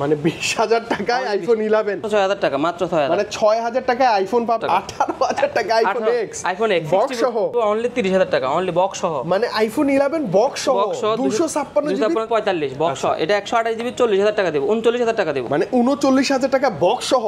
মানে 20000 টাকায় আইফোন 11 6000 টাকা মাত্র 6000 মানে 6000 টাকায় আইফোন পাবেন 18000 টাকা আইফোন এক্স বক্স সহ অনলি 30000 টাকা অনলি বক্স সহ মানে আইফোন 11 বক্স সহ 256 জিবি 245 বক্স সহ এটা 128 জিবি 40000 টাকা দেব 39000 টাকা দেব মানে 39000 টাকা বক্স সহ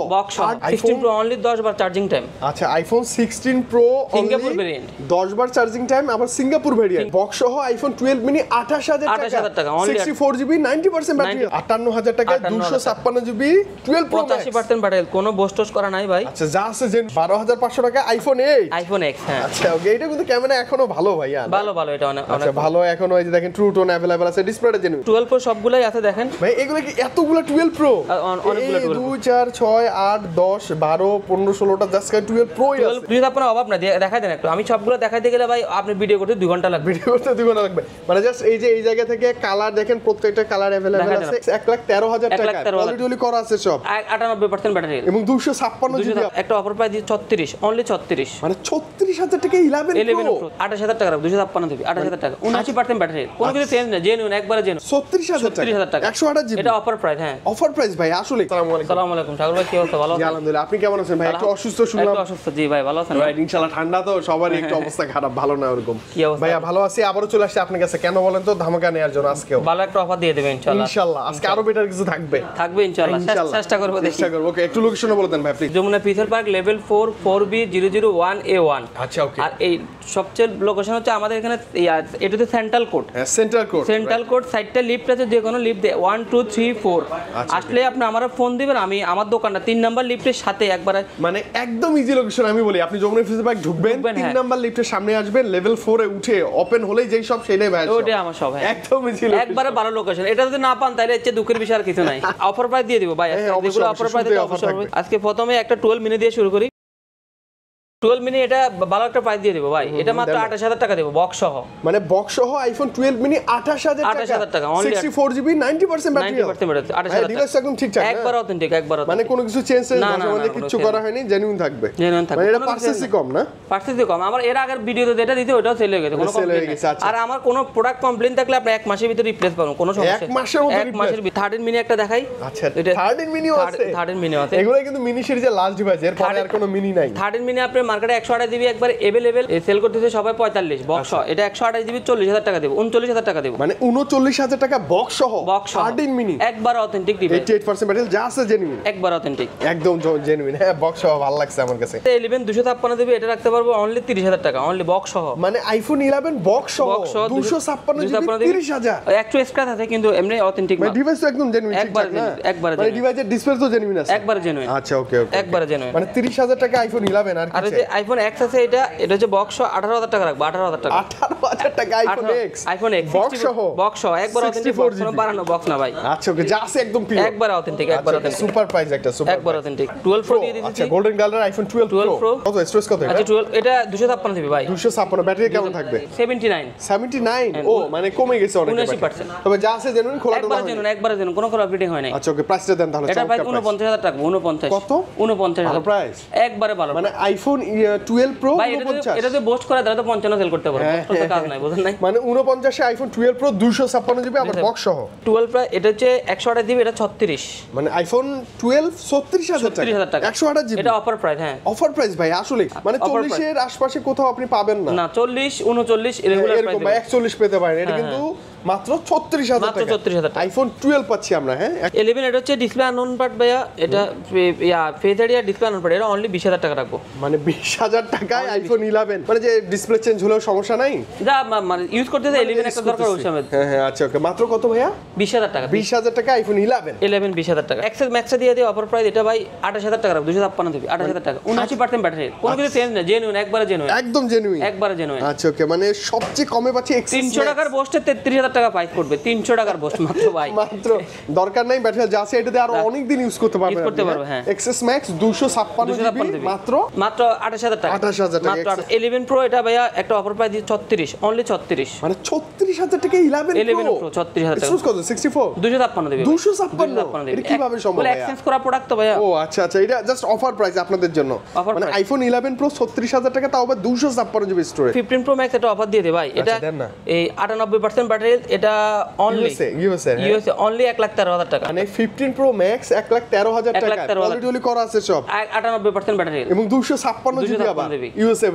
16 প্রো অনলি 10 বার চার্জিং টাইম আচ্ছা আইফোন 16 প্রো সিঙ্গাপুর ভেরিয়েন্ট 10 বার চার্জিং টাইম আবার সিঙ্গাপুর ভেরিয়েন্ট বক্স সহ আইফোন 12 মিনি 28000 টাকা 64 জিবি 90% ব্যাটারি 58000 টাকায় 256 জিবি 12 প্রো 85% ব্যাটারি কোনো বোস্টস করা নাই ভাই আচ্ছা যা আছে যে 12500 টাকা আইফোন 8 আইফোন এক্স হ্যাঁ আচ্ছা ওকে এটা কিন্তু ক্যামেরা এখনো ভালো ভাইয়া ভালো এটা অনেক আচ্ছা ভালো এখনো এই যে দেখেন ট্রু টোন अवेलेबल আছে ডিসপ্লেটা জেনুইন 12 প্রো সবগুলাই আছে দেখেন ভাই এগুলো কি এতগুলো 12 প্রো অনেকগুলো 2 4 6 8 10 12 15 16টা জাস্ট 12 প্রো আছে যদি আপনার অভাব না দেখাই দেন একটু আমি সবগুলো দেখাইতে গেলে ভাই আপনি ভিডিও করতে 2 ঘন্টা লাগবে ভিডিও করতে 2 ঘন্টা লাগবে মানে জাস্ট এই যে এই জায়গা থেকে কালার দেখেন প্রত্যেকটা কালার अवेलेबल আছে 1,13,000 টাকা অলরেডি করা আছে সব 98% ব্যাটারি এবং 256 জিবি একটা অফার প্রাইস 36 অনলি 36 মানে 36000 টাকা 11 প্রো 28000 টাকা 256 জিবি 28000 টাকা 79% ব্যাটারি কোনো কিছু চেঞ্জ না জেনুইন একবারে জেনুইন 36000 টাকা 128 জিবি এটা অফার প্রাইস হ্যাঁ অফার প্রাইস ভাই আসলে আসসালামু আলাইকুম সাগর ভাই কি অবস্থা ভালো আছেন আলহামদুলিল্লাহ আপনি কেমন আছেন ভাই একটু অসুস্থ শুনলাম একটু অসুস্থ জি ভাই ভালো আছেন ভাই ইনশাআল্লাহ ঠান্ডা তো সবারই একটু অবস্থা খারাপ ভালো না এরকম ভাইয়া ভালো আছি আবারো চলে আসছি আপনার কাছে কেন বলেন তো ধামাকা নেয়ার জন্য আজকেও ভালো একটা অফার দিয়ে দেবেন ইনশাআল্লাহ আজকে আরো বেটার কিছু থাকবে ইনশাআল্লাহ চেষ্টা করব ওকে একটু লোকেশনও বলে দেন ভাই প্লিজ যমুনা পিথল পার্ক লেভেল 4 4B001A1 আচ্ছা ওকে আর এই সবচেয়ে লোকেশন হচ্ছে আমাদের এখানে এটাতে সেন্ট্রাল কোড সেন্ট্রাল কোড সাইডটা লিফট আছে যে কোনো লিফট 1 2 3 4 আসলে আপনি আমারে ফোন দিবেন আমি আমার দোকানটা 3 নাম্বার লিফটের সাথে একবার মানে একদম ইজি লোকেশন আমি বলি আপনি যমুনা পিথল পার্ক ঢুকবেন 3 নাম্বার লিফটের সামনে আসবেন লেভেল 4 এ উঠে ওপেন হলেই যেই সব সেটাই ভাই ওটা আমার সব একদম ইজি লোকেশন একবারে ভালো লোকেশন এটা যদি না পান তাহলে এর চেয়ে দুঃখের বিষয় আর কিছু নাই অফার প্রাইস দিয়ে দিব ভাই যেগুলো অফার প্রাইস আজকে প্রথমে একটা 12 মিনি দিয়ে শুরু করি 12 মিনি এটা ভালো একটা প্রাইস দিয়ে দেব ভাই এটা মাত্র 28000 টাকা দেব বক্স সহ মানে বক্স সহ আইফোন 12 মিনি 28000 টাকা 64 জিবি 90% ব্যাটারি 28000 টাকা ডিভাইস একদম ঠিকঠাক একবার অথেন্টিক মানে কোনো কিছু চেঞ্জ মানে কিছু করা হয়নি জেনুইন থাকবে মানে এটা পার্সেসই কম না পার্সেসই কম আমার এর আগের ভিডিওতে যেটা দিতে ওটাও সেল হয়ে গেছে কোনো কমপ্লেইন আর আমার কোনো প্রোডাক্ট কমপ্লেইন থাকলে আপনি এক মাসের ভিতরে রিপ্লেস পাবেন কোনো সমস্যা 1 মাসের মধ্যে 1 মাসের 13 মিনি একটা দেখাই আচ্ছা 13 মিনিও আছে 13 মিনি আছে এগুলো কিন্তু মিনি সিরিজের লাস্ট ডিভাইস এর পরে আর কোনো মিনি নাই 13 মিনি আপনি মার্কেটে 128 জিবি একবার अवेलेबल সেল করতেছে সবাই 45 বক্স এটা 128 জিবি 40000 টাকা দেব 39000 টাকা দেব মানে 39000 টাকা বক্স সহ 13 মিনি একবার অথেন্টিক ডিভাইস 88% ব্যাটারি যা আছে জেনুইন একবার অথেন্টিক একদম জেনুইন হ্যাঁ বক্স সহ ভালো লাগছে আমার কাছে 11 256 জিবি এটা রাখতে পারবো অনলি 30000 টাকা অনলি বক্স সহ মানে আইফোন 11 বক্স সহ 256 জিবি 30000 একটু স্ক্র্যাচ আছে কিন্তু এমনি অথেন্টিক না ডিভাইস তো একদম জেনুইন একবার মানে ডিভাইসের ডিসপ্লে তো জেনুইন আছে একবার জেনুইন আচ্ছা ওকে একবার জেনুইন মানে 30000 টাকা আইফোন 11 আর যে আইফোন এক্স আছে এটা হচ্ছে বক্স 18000 টাকা রাখবো 18000 টাকা 18000 টাকা আইফোন এক্স বক্স সহ একবার অথেন্টিক কোনো বানানো বক্স না ভাই আচ্ছা ওকে যা আছে একদম পিওর একবার অথেন্টিক একবার অথেন্টিক সুপার প্রাইস একটা সুপার একবার অথেন্টিক 12 প্রো দিয়ে দিচ্ছি আচ্ছা গোল্ডেন কালার আইফোন 12 প্রো কত স্টোরেজ কত আচ্ছা 12 এটা 256 জিবি ভাই 256 ব্যাটারি কেমন থাকবে 79 ও মানে কমে গেছে অনেক 79% তবে যা আছে জেনুইন খোলা একবার জেনুইন কোনো আপডেটিং হয় না আচ্ছা ওকে প্রাইসটা দেন তাহলে এটা প্রাইস 49000 টাকা 49 কত 49000 ভালো প্রাইস একবারে ভালো মানে আইফোন 12 প্রো 49 এটাতে বোস্ট করে দাও তো 55 সেল করতে পারো বোস্ট তো কাজ নাই বুঝেন নাই মানে 49 এ আইফোন 12 প্রো 256 জিবি আবার বক্স সহ 12 প্রাইস এটা হচ্ছে 128 জিবি এটা 36 মানে আইফোন 12 36000 টাকা 128 জিবি এটা অফার প্রাইস হ্যাঁ অফার প্রাইস ভাই আসলে মানে 40 এর আশপাশে কোথাও আপনি পাবেন না না 40 39 রেগুলার প্রাইস এরকম 41 পেতে পারেন এটা কিন্তু মাত্র 36000 টাকা 36000 টাকা আইফোন 12 পাচ্ছি আমরা হ্যাঁ 11 এটা হচ্ছে ডিসপ্লে আননোন পার্ট ভাইয়া এটা face area display unknown part এটা অনলি 20000 টাকা রাখবো মানে 20000 টাকায় আইফোন 11 মানে যে ডিসপ্লে চেঞ্জ হলেও সমস্যা নাই যা মানে ইউজ করতেছে 11 একটা দরকার হচ্ছে আমাদের হ্যাঁ আচ্ছা ওকে মাত্র কত ভাইয়া 20000 টাকা 20000 টাকা আইফোন 11 20000 টাকা এক্সেস ম্যাক্সে দিয়ে দিই অফার প্রাইস এটা ভাই 28000 টাকা 256 দিবি 28000 টাকা 79% ব্যাটারি কোনো কিছু চেঞ্জ না জেনুইন একবারে জেনুইন একদম জেনুইন একবারে জেনুইন আচ্ছা ওকে মানে সবচেয়ে কমে পাচ্ছি 300 টাকার বোস্টে 33000 টাকা প্রাইস পড়বে 300 টাকার বোস্ট মাত্র ভাই মাত্র দরকার নাই ব্যাটারি যা আছে এটাতে আরো অনেক দিন ইউজ করতে পারবে হ্যাঁ এক্সএস ম্যাক্স 256 জিবি মাত্র 28000 টাকা 28000 টাকা মাত্র 11 প্রো এটা ভাইয়া একটা অফার প্রাইস 36 অনলি 36 মানে 36000 টাকা 11 প্রো 36000 টাকা কত 64 256 দিবি 256 এটা কিভাবে সম্ভব বলে এক্সচেঞ্জ করা প্রোডাক্ট তো ভাইয়া ও আচ্ছা আচ্ছা এটা জাস্ট অফার প্রাইস আপনাদের জন্য মানে আইফোন 11 প্রো 36000 টাকা তাও আবার 256 জিবি স্টোরেজ 15 প্রো ম্যাক্স এটা অফার দিয়ে দে ভাই এটা এই 98% ব্যাটারি এটা অনলি ইউএসএ অনলি 1,13,000 টাকা, মানে 15 প্রো ম্যাক্স 1,13,000 টাকা, কোয়ালিটি করা আছে সব, 98% ব্যাটারি এবং 256 জিবি আবার ইউএসএ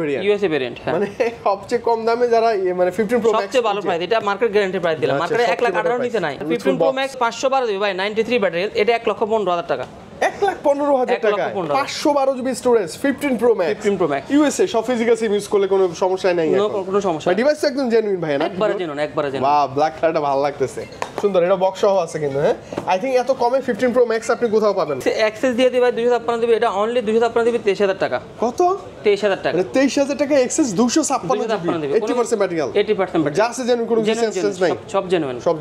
ভেরিয়েন্ট, মানে সবচেয়ে কম দামে যারা মানে 15 প্রো ম্যাক্স সবচেয়ে ভালো প্রাইস, এটা মার্কেট গ্যারান্টি প্রাইস দিলাম, মার্কেটে 1,18,000 নিচে নাই। 15 প্রো ম্যাক্স 512 জিবি ভাই, 93 ব্যাটারি, এটা 1,15,000 টাকা, 1,15,000 টাকা, 512 GB storage, 15 pro max USA, সব ফিজিক্যাল সিম ইউজ করলে কোনো সমস্যা নাই, কোনো সমস্যা নাই, ডিভাইস একদম জেনুইন ভাই না, একবারে জেনুইন। বাহ, ব্ল্যাক কালারটা ভালো লাগতেছে, সুন্দর, এটা বক্স সহ আছে কিন্তু। হ্যাঁ, আই থিং এত কমে 15 প্রো ম্যাক্স আপনি কোথাও পাবেন। অ্যাক্সেস দিয়ে দিই ভাই 256 জিবি, এটা অনলি 256 জিবি 23,000 টাকা। কত? 23,000 টাকা, মানে 23,000 টাকা অ্যাক্সেস 256 জিবি, 80% ব্যাটারি, 80% ব্যাটারি, যা আছে জেনুইন, কোনো সেন্স নাই, সব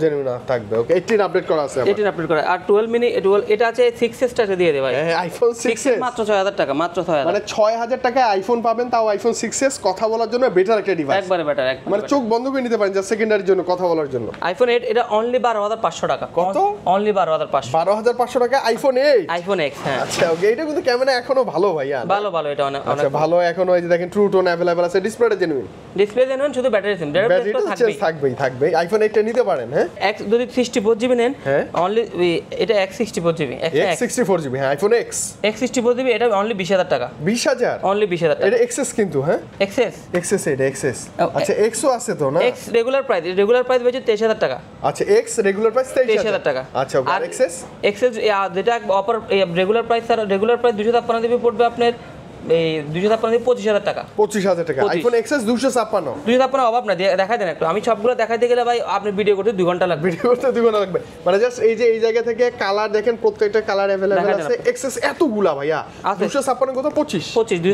জেনুইন থাকবে। ওকে, 18 আপডেট করা আছে, 18 আপডেট করা, আর 12 মিনি, এটা আছে 6s টাকা দিয়ে দে ভাই, আইফোন 6s মাত্র 6,000 টাকা, মাত্র 6,000, মানে 6,000 টাকায় আইফোন পাবেন, তাও আইফোন 6s, কথা বলার জন্য বেটার একটা ডিভাইস, একবারে বেটার, মানে চোখ বন্ধ করে নিতে পারেন জাস্ট সেকেন্ডারির জন্য, কথা বলার জন্য। আইফোন 8 এটা অনলি 12,500 টাকা। কত? অনলি 12,500, 12,500 টাকা আইফোন 8, আইফোন X। হ্যাঁ, আচ্ছা, ওকে, এটা কিন্তু ক্যামেরা এখনো ভালো ভাইয়া, ভালো এটা অনেক আচ্ছা, ভালো এখনো, এই যে দেখেন ট্রু টোন अवेलेबल আছে, ডিসপ্লেটা জেনুইন, ডিসপ্লে জেনুইন, শুধু ব্যাটারি সিম, ব্যাটারি থাকবেই। আইফোন 8 টা নিতে পারেন। হ্যাঁ, X যদি 64 জিবি নেন, হ্যাঁ, অনলি এটা X64 জিবি, X64 জিবি, হ্যাঁ, আইফোন X64 জিবি, এটা অনলি 20,000 টাকা, 20,000, অনলি 20,000 টাকা, এটা এক্সএস কিন্তু। হ্যাঁ, এক্সএস, এটা এক্সএস, আচ্ছা, এক্সও আছে তো না? X রেগুলার প্রাইস বেচে 23,000 টাকা, আচ্ছা, এক্স রেগুলার প্রাইস 23,000 টাকা, আচ্ছা, আর এক্সএস যেটা offer regular price, sir regular price 256 GB পড়বে আপনার, এই 256 জিবি 25,000 টাকা, 25,000 টাকা, আইফোন এক্সএস 256 অভাব না, দেখাই দেন একটু, আমি সবগুলো দেখাইতে গেলে ভাই আপনি ভিডিও করতে 2 ঘন্টা লাগবে, মানে জাস্ট এই যে এই জায়গা থেকে কালার দেখেন, প্রত্যেকটা কালার अवेलेबल আছে, এক্সএস এতগুলা ভাইয়া, 256 কত, 25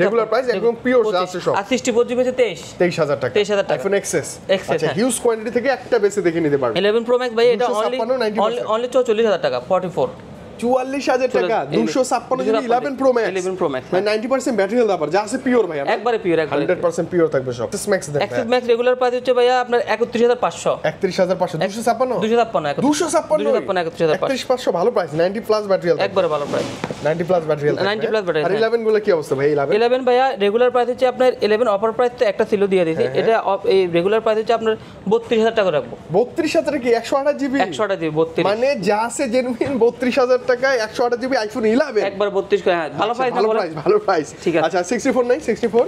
রেগুলার প্রাইস, একদম পিওর আছে সব, আর 64 জিবি 23,000 টাকা, আইফোন এক্সএস, আচ্ছা, হ্যাঁ, হিউজ কোয়ান্টিটি থেকে একটা বেশি দেখে নিতে পারবেন। 11 প্রো ম্যাক্স ভাই, এটা অনলি 44,000 টাকা, 44,000 টাকা, 256 জিবি 11 প্রো ম্যাক্স, মানে 90% ব্যাটারি হেলথ আবার, যা আছে পিওর ভাই, একবারে পিওর, 100% পিওর থাকবে সব। এক্সএস ম্যাক্স দেন, এক্সএস ম্যাক্স রেগুলার প্রাইস হচ্ছে ভাইয়া আপনার 31,500, 256 ভালো প্রাইস, 90 প্লাস ব্যাটারি হেলথ, একবারে ভালো price, 90 plus battery health, 90 plus battery. আর 11 গুলো কি অবস্থা ভাই? 11 ভাইয়া রেগুলার প্রাইস হচ্ছে আপনার 11 অফার প্রাইস তো একটা ছিল দিয়ে দিয়েছি, এটা এই রেগুলার প্রাইস হচ্ছে আপনার 32,000 টাকা রাখবো। 32,000 কি 128 জিবি? 128 জিবি 32, মানে যা আছে জেনুইন 32,000 টাকায় 128 জিবি আইফোন 11, একবার 32 করে। হ্যাঁ, ভালো প্রাইস, ভালো প্রাইস, ঠিক আছে। আচ্ছা, 64 নাই? 64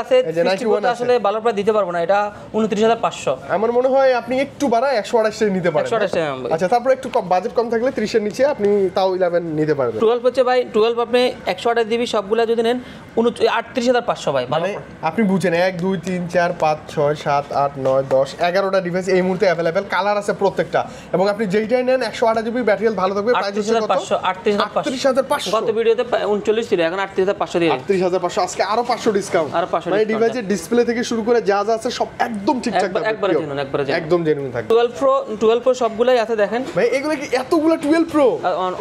আছে, 64 আসলে ভালো প্রাইস দিতে পারবো না, এটা 29,500। আমার মনে হয় আপনি একটু বাড়ায় 128 এ নিতে পারেন। 128 আচ্ছা, তারপর একটু কম বাজেট কম থাকলে 30 এর নিচে আপনি তাও 11 নিতে পারবেন। 12 হচ্ছে ভাই, 12 আপনি 128 জিবি সবগুলা যদি নেন 38,500 ভাই, মানে আপনি বুঝেন 1 2 3 4 5 6 7 8 9 10 11টা ডিভাইস এই মুহূর্তে अवेलेबल, কালার আছে প্রত্যেকটা, এবং আপনি যেইটাই নেন 128 জিবি ব্যাটারি হেলথ ভালো থাকবে। প্রাইস হচ্ছে কত? 38,500। গত ভিডিওতে 39 ছিল, এখন 38,500 দিয়ে 38,500, আজকে আরো 500 ডিসকাউন্ট, মানে ডিভাইসের ডিসপ্লে থেকে শুরু করে যা যা আছে সব একদম ঠিকঠাক থাকবে, একদম জেনুইন থাকবে। 12 প্রো সবগুলাই আছে দেখেন ভাই, এগুলো কি এতগুলো 12 প্রো?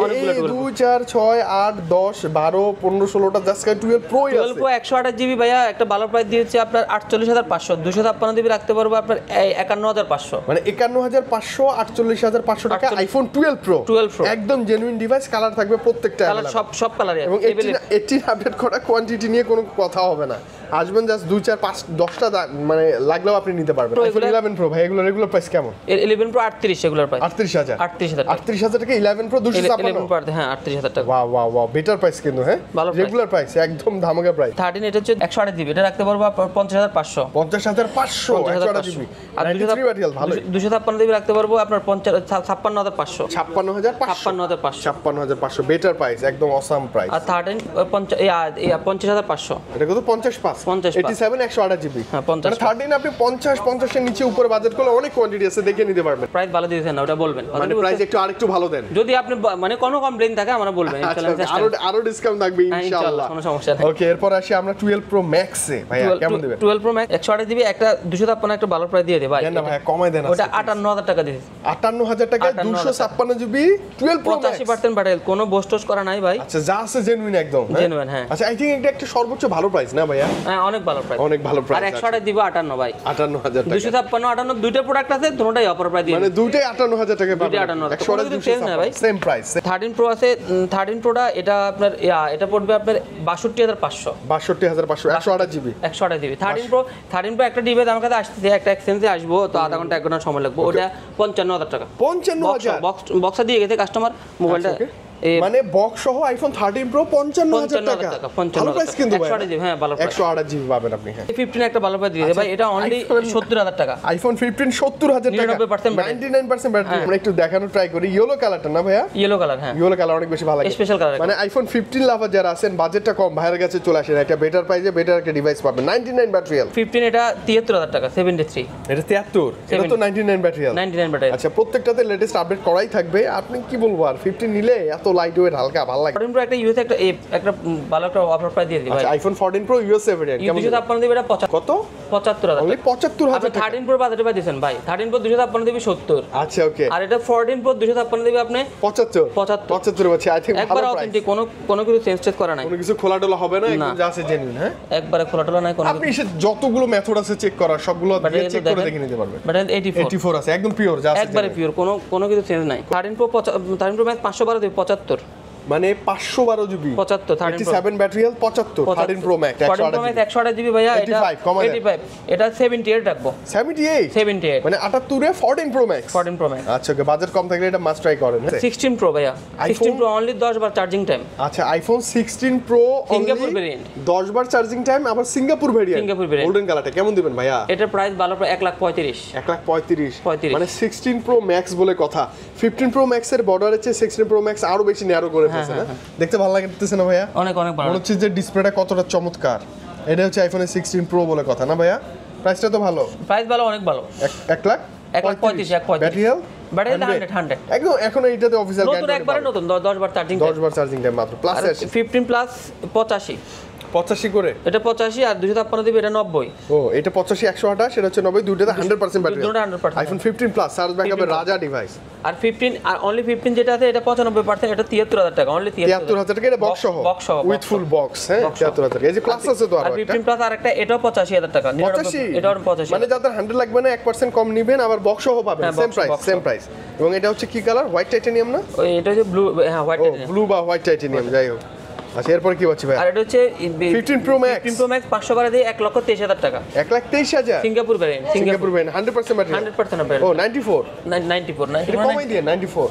অনেকগুলো 2 4 6 8 10 12 15 16টা জাস্ট 12 প্রো আছে। 12 প্রো 128 জিবি ভাইয়া একটা ভালো প্রাইস দিয়েছে আপনার 48,500, 256 জিবি রাখতে পারবো আপনার 51,500, মানে 51,500, 48,500 টাকা আইফোন 12 প্রো, একদম জেনুইন ডিভাইস, কালার থাকবে প্রত্যেকটা কালার, সব কালারই, এবং 18 আপডেট করা, কোয়ান্টিটি নিয়ে কোনো কথা হবে না, আসবেন জাস্ট 2 4 5 10টা মানে লাগলেও আপনি নিতে পারবেন। আইফোন 11 প্রো ভাই, এগুলো রেগুলার প্রাইস কেমন? 11 প্রো 38 রেগুলার প্রাইস, 38,000 টাকা 11 প্রো 256, হ্যাঁ 38,000 টাকা, ওয়াও বেটার প্রাইস কিন্তু। হ্যাঁ, রেগুলার প্রাইস একদম ধামাকা প্রাইস। 13 এটা হচ্ছে 128 জিবি, এটা রাখতে পারবো 50,500, 50,500 128 জিবি, আর 93 ব্যাটারি হেলথ ভালো, 256 জিবি রাখতে পারবো আপনার 56,500, 56,500 বেটার প্রাইস, একদম অসাম প্রাইস। আর 13 50,500, এটা কত? 55 87 128 জিবি, হ্যাঁ 50, 13 আপনি 50 এর নিচে উপরে বাজেট করলে অনেক কোয়ান্টিটি আছে, দেখে নিতে পারবেন। প্রাইস ভালো দিয়েছেন না, ওটা বলবেন, মানে প্রাইস একটু আরেকটু ভালো দেন, যদি আপনি মানে কোনো কমপ্লেইন থাকে আমরা বলবেন, ইনশাআল্লাহ আরো ডিসকাউন্ট থাকবে ইনশাআল্লাহ, কোনো সমস্যা নেই। ওকে, এরপর আসি আমরা 12 প্রো ম্যাক্স এ, ভাই কেমন দিবেন? 12 প্রো ম্যাক্স 128 জিবি একটা 256 একটা ভালো প্রাইস দিয়ে দে ভাই, না ভাই কমাই দেন, ওটা 58,000 টাকা দিয়েছি, 58,000 টাকায় 256 জিবি 12 প্রো ম্যাক্স, 85% ব্যাটারি, কোনো বোস্টোস করা নাই ভাই, আচ্ছা, যা আছে জেনুইন একদম, জেনুইন। হ্যাঁ, আচ্ছা, আই থিং এটা একটা সর্বোচ্চ ভালো প্রাইস না ভাইয়া? হ্যাঁ অনেক ভালো প্রাইস, অনেক ভালো আর প্রাইস। 128 দিব 58 ভাই, 58000 টাকা, 256 58 দুইটা প্রোডাক্ট আছে, দুটোটাই অফার প্রাইস দিয়ে মানে দুইটাই 58000 টাকা পাবেন। 128 চেঞ্জ না ভাই, সেম প্রাইস। 13 প্রো আছে, 13 প্রোটা এটা আপনার এটা পড়বে আপনার 62500, 62500 128 জিবি, 128 জিবি। 13 প্রো একটা ডিভাইস আমার কাছে আসছে, একটা এক্সচেঞ্জে আসবো তো আধা ঘন্টা 1 ঘন্টা সময় লাগবে, ওটা 55000 টাকা। 55000 বক্সা দিয়ে গেছে কাস্টমার মোবাইলটা, মানে বক্স সহ আইফোন 13 প্রো 55000 টাকা, ভালো প্রাইস কিন্তু ভাই। 128 জিবি, হ্যাঁ ভালো প্রাইস, 128 জিবি পাবেন আপনি। হ্যাঁ 15 একটা ভালো প্রাইস দিয়ে ভাই, এটা অনলি 70000 টাকা। আইফোন 15 70000 টাকা, 99% ব্যাটারি। আমরা একটু দেখানোর ট্রাই করি, ইয়েলো কালারটা না ভাইয়া? ইয়েলো কালার, হ্যাঁ ইয়েলো কালার অনেক বেশি ভালো লাগে, স্পেশাল কালার। মানে আইফোন 15 লাভার যারা আছেন, বাজেটটা কম, ভাইয়ের কাছে চলে আসেন, একটা বেটার প্রাইসে বেটার একটা ডিভাইস পাবেন। 99 ব্যাটারি। 15 এটা 73000 টাকা, 73, এটা 73, এটা তো 99 ব্যাটারি। 99 ব্যাটারি। আচ্ছা, প্রত্যেকটাতে লেটেস্ট আপডেট করাই থাকবে। আপনি কি বলবো, আর 15 নিলে এত লাইট ওয়েট, হালকা ভালো লাগে। 14 প্রো একটা ইউএস একটা ভালো একটা অফার প্রাইস দিয়ে দিই ভাই। আচ্ছা, আইফোন 14 প্রো ইউএসএ ভেরিয়েন্ট কেমন? 256 দিবে, এটা কত? 75000। অনলি 75000 টাকা। 13 প্রো বাজেটে পাই দিবেন ভাই, 13 প্রো 256 দিবে 70। আচ্ছা, ওকে। আর এটা 14 প্রো 256 দিবে আপনি 75 বলছি, আই থিং ভালো একবার প্রাইস। অথেন্টিক, কোনো কিছু চেঞ্জ করা নাই, কোনো কিছু খোলা টোলা হবে না, একদম যা আছে জেনুইন। হ্যাঁ, একবারে খোলা টোলা নাই কোনো। আপনি এসে যতগুলো মেথড আছে চেক করার, সবগুলো দিয়ে চেক করে দেখে নিতে পারবেন। বাট 84 আছে, একদম পিওর, যা আছে একবারে পিওর, কোনো কিছু চেঞ্জ নাই। 13 প্রো ম্যাক্স 512 দিবে 75, মানে 512 GB 75। 87 battery health 75। 13 pro max 128 GB ভাইয়া, এটা 85, এটা 78 রাখবো। 78 মানে 78 এ 14 প্রো ম্যাক্স। 14 pro max. আচ্ছা, ওকে, বাজেট কম থাকলে এটা মাস্ট ট্রাই করেন। 16 প্রো ভাইয়া, 16 প্রো অনলি 10 বার চার্জিং টাইম। আচ্ছা, আইফোন 16 প্রো সিঙ্গাপুর ভেরিয়েন্ট, 10 বার চার্জিং টাইম, আবার সিঙ্গাপুর ভেরিয়েন্ট। গোল্ডেন কালারটা কেমন দিবেন ভাইয়া? এটার প্রাইস ভালো, 135,000। 135 মানে 16 প্রো ম্যাক্স বলে কথা। 15 প্রো ম্যাক্স এর বর্ডারের চেয়ে 16 প্রো ম্যাক্স আরো বেশি ন্যারো করে ফেলছে না? দেখতে ভালো লাগতেছে না ভাইয়া? অনেক ভালো। মনে হচ্ছে যে ডিসপ্লেটা কতটা চমৎকার। এটা হচ্ছে আইফোনের 16 প্রো বলে কথা না ভাইয়া? প্রাইসটা তো ভালো, প্রাইস ভালো, অনেক ভালো। 1,35,000 ব্যাটারি হেলথ, ব্যাটারি 100 একদম। এখন এইটাতে অফিসিয়াল নতুন, একবারে নতুন, 10 বার চার্জিং 10 বার চার্জিং টাইম মাত্র। প্লাস 15 প্লাস 85 করে, এটা 85, আর 256 দিবে এটা 90। ও, এটা 85 128, সেটা হচ্ছে 90, দুইটাতে 100% ব্যাটারি। দুটোটা 100%। আইফোন 15 প্লাস চার্জ ব্যাকআপের রাজা ডিভাইস। আর 15 আর অনলি 15 যেটা আছে এটা 95%, এটা 73000 টাকা, অনলি 73000 টাকা। এটা বক্স সহ উইথ ফুল বক্স। হ্যাঁ, 73000 টাকা। এই যে প্লাস আছে তো আর আরো একটা 15 প্লাস আরেকটা, এটাও 85000 টাকা। 85, এটাও 85, মানে যাদের 100 লাগবে না 1% কম নেবেন, আবার বক্স সহ পাবেন। Same price. এবং এটা হচ্ছে কি কালার? হোয়াইট টাইটানিয়াম না? ওই এটা হচ্ছে ব্লু, হ্যাঁ হোয়াইট টাইটানিয়াম, ব্লু বা হোয়াইট টাইটানিয়াম, যাই হোক। আচ্ছা, এরপর কি হচ্ছে ভাই? আর এটা হচ্ছে 15 প্রো ম্যাক্স 500 করে দিয়ে 1,23,000 টাকা। 1,23,000 Singapore variant, Singapore variant 100% battery. 100% battery. ও, 94 এটা কমাই দিয়ে 94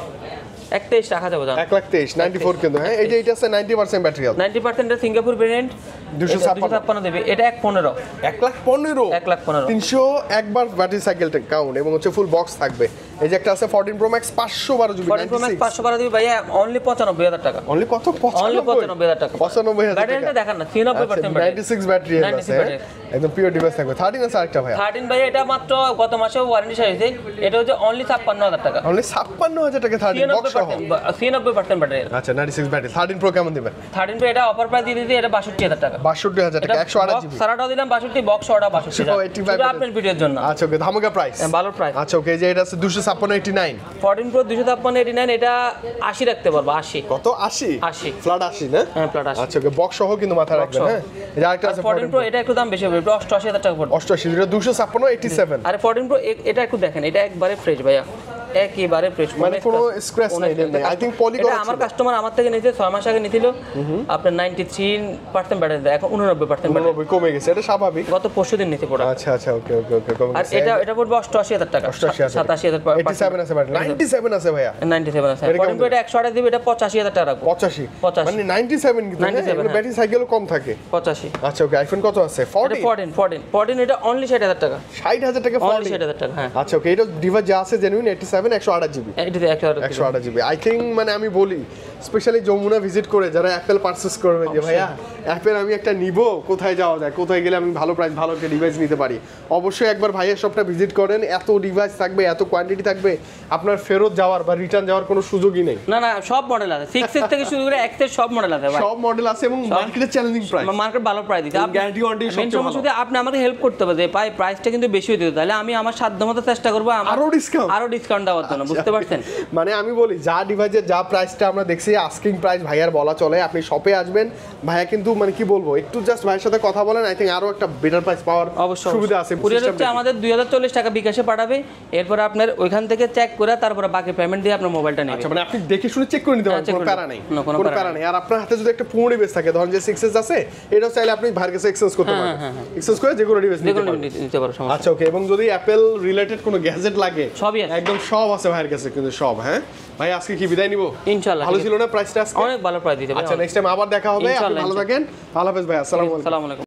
1,23 টাকা যাবে জান। 1,23,000 94 কিন্তু। হ্যাঁ, এইটা আছে 90% ব্যাটারি হেলথ। 90% এর সিঙ্গাপুর ভ্যারিয়েন্ট 256 দেবে, এটা 1,15,000 1,15,000 301 বার ব্যাটারি সাইকেলটা কাউন্ট, এবং হচ্ছে ফুল বক্স থাকবে। এই যে একটা আছে 14 pro max 512 GB 14 pro max 512 দিবে ভাইয়া, অনলি 95,000 টাকা। অনলি কত? অনলি 95,000 টাকা। 95,000 টাকা। ব্যাটারিটা দেখান না, 93% ব্যাটারি, 96 ব্যাটারি আছে। একদম পিওর ডিভাইস থাকবে। 13 আছে আরেকটা ভাইয়া। 13 ভাইয়া, এটা মাত্র গত মাসে ওয়ারেন্টি শেষ হয়েছে, এটা হচ্ছে অনলি 56,000 টাকা। অনলি 56,000 টাকা 13 বক্স সহ। 93% ব্যাটারি। আচ্ছা, 96 ব্যাটারি। 13 প্রো কেমন দিবেন? 13 প্রো এটা অফার প্রাইস দিয়ে দিতে, এটা 62,000 টাকা। 62,000 টাকা 128 জিবি। সারাটাও দিলাম 62, বক্স অর্ডার 62,000 শুধু আপনার ভিডিওর জন্য। আচ্ছা, ওকে, ধামাকা প্রাইস, ভালো প্রাইস। আচ্ছা, ওকে, যে এটা আছে 256.89। 14 প্রো 256.89, এটা 80 রাখতে পারবো। 80 কত? 80 ফ্ল্যাট 80 না? হ্যাঁ, ফ্ল্যাট 80। আচ্ছা, ওকে, বক্স সহ কিন্তু মাথায় রাখবেন। হ্যাঁ, এই যে আরেকটা আছে 14 প্রো, এটা একটু দাম বেশি হবে, এটা 88,000 টাকা পড়বে। 88 এটা 256.87। আরে 14 প্রো এটা একটু দেখেন, এটা একবারে ফ্রেশ ভাইয়া, একেবারে ফ্রেশ, মানে কোনো স্ক্র্যাচ নাই। আই থিং পলি করা এটা আমার কাস্টমার আমার থেকে নিয়েছে 6 মাস আগে নিছিল, আপনার 93% ব্যাটারি দেয়, এখন 89% ব্যাটারি কমে গেছে। এটা স্বাভাবিক, গত পরশুদিন নিতে পড়া। আচ্ছা, ওকে, কমে আর গেছে। এটা পড়বে 88,000 টাকা। 87,000 87 আছে ব্যাটারি, 97 আছে ভাইয়া। 97 আছে। 14 প্রো এটা 128 দিবে, এটা 85,000 টাকা রাখবো। 85 85 মানে 97 কিন্তু। 97 ব্যাটারি সাইকেলও কম থাকে। 85। আচ্ছা, ওকে, আইফোন কত আছে? 14 এটা অনলি 60,000 টাকা। 60,000 টাকা 60,000 টাকা, হ্যাঁ। আচ্ছা, ওকে, এটা ডিভাইস যা আছে জেনুইন 87 128 জিবি। এটাতে 128 জিবি। আই থিং মানে আমি বলি স্পেশালি যমুনা ভিজিট করে যারা অ্যাপেল পারচেজ করবে, যে ভাইয়া অ্যাপেল আমি একটা নিব, কোথায় যাওয়া যায়, কোথায় গেলে আমি ভালো প্রাইস ভালো একটা ডিভাইস নিতে পারি, অবশ্যই একবার ভাইয়ের শপটা ভিজিট করেন। এত ডিভাইস থাকবে, এত কোয়ান্টিটি থাকবে, আপনার ফেরত যাওয়ার বা রিটার্ন যাওয়ার কোনো সুযোগই নেই। না, সব মডেল আছে, 6s থেকে শুরু করে X এর সব মডেল আছে ভাই, সব মডেল আছে, এবং মার্কেটে চ্যালেঞ্জিং প্রাইস, মার্কেট ভালো প্রাইস দিতে। গ্যারান্টি ওয়ারেন্টি মেন সমস্যা হচ্ছে আপনি আমাকে হেল্প করতে হবে যে ভাই প্রাইসটা কিন্তু বেশি হয়ে দিতে, তাহলে আমি আমার সাধ্যমতো চেষ্টা করব আরো ডিসকাউন্ট দেওয়ার জন্য, বুঝতে পারছেন? মানে আমি বলি যা ডিভাইসের যা প্রাইসটা আমরা দেখছি রাখছি আস্কিং প্রাইস ভাইয়ার বলা চলে, আপনি শপে আসবেন, ভাইয়া কিন্তু মানে কি বলবো একটু জাস্ট ভাইয়ের সাথে কথা বলেন, আই থিঙ্ক আরো একটা বেটার প্রাইস পাওয়ার সুবিধা আছে। কুরিয়ার হচ্ছে আমাদের 2040 টাকা বিকাশে পাঠাবে, এরপর আপনার ওইখান থেকে চেক করে তারপর বাকি পেমেন্ট দিয়ে আপনার মোবাইলটা নেবেন। আচ্ছা মানে আপনি দেখে শুনে চেক করে নিতে পারেন, কোনো প্যারা নেই, কোনো প্যারা নেই। আর আপনার হাতে যদি একটা পুরো ডিভাইস থাকে, ধরেন যে 6s আছে, এটাও চাইলে আপনি ভাইয়ের কাছে এক্সচেঞ্জ করতে পারেন, এক্সচেঞ্জ করে যে কোনো ডিভাইস নিতে পারেন। আচ্ছা ওকে, এবং যদি অ্যাপল রিলেটেড কোনো গ্যাজেট লাগে সবই একদম সব আছে ভাইয়ের কাছে কিন্তু সব। হ্যাঁ ভাই আজকে কি বিদায় নিব? ইনশাআল্লাহ ভালো ছিল না প্রাইসটা? আজকে অনেক ভালো প্রাইস দিতে। আচ্ছা নেক্সট টাইম আবার দেখা হবে, আপনি ভালো থাকেন, আল্লাহ হাফেজ ভাই, আসসালামু আলাইকুম।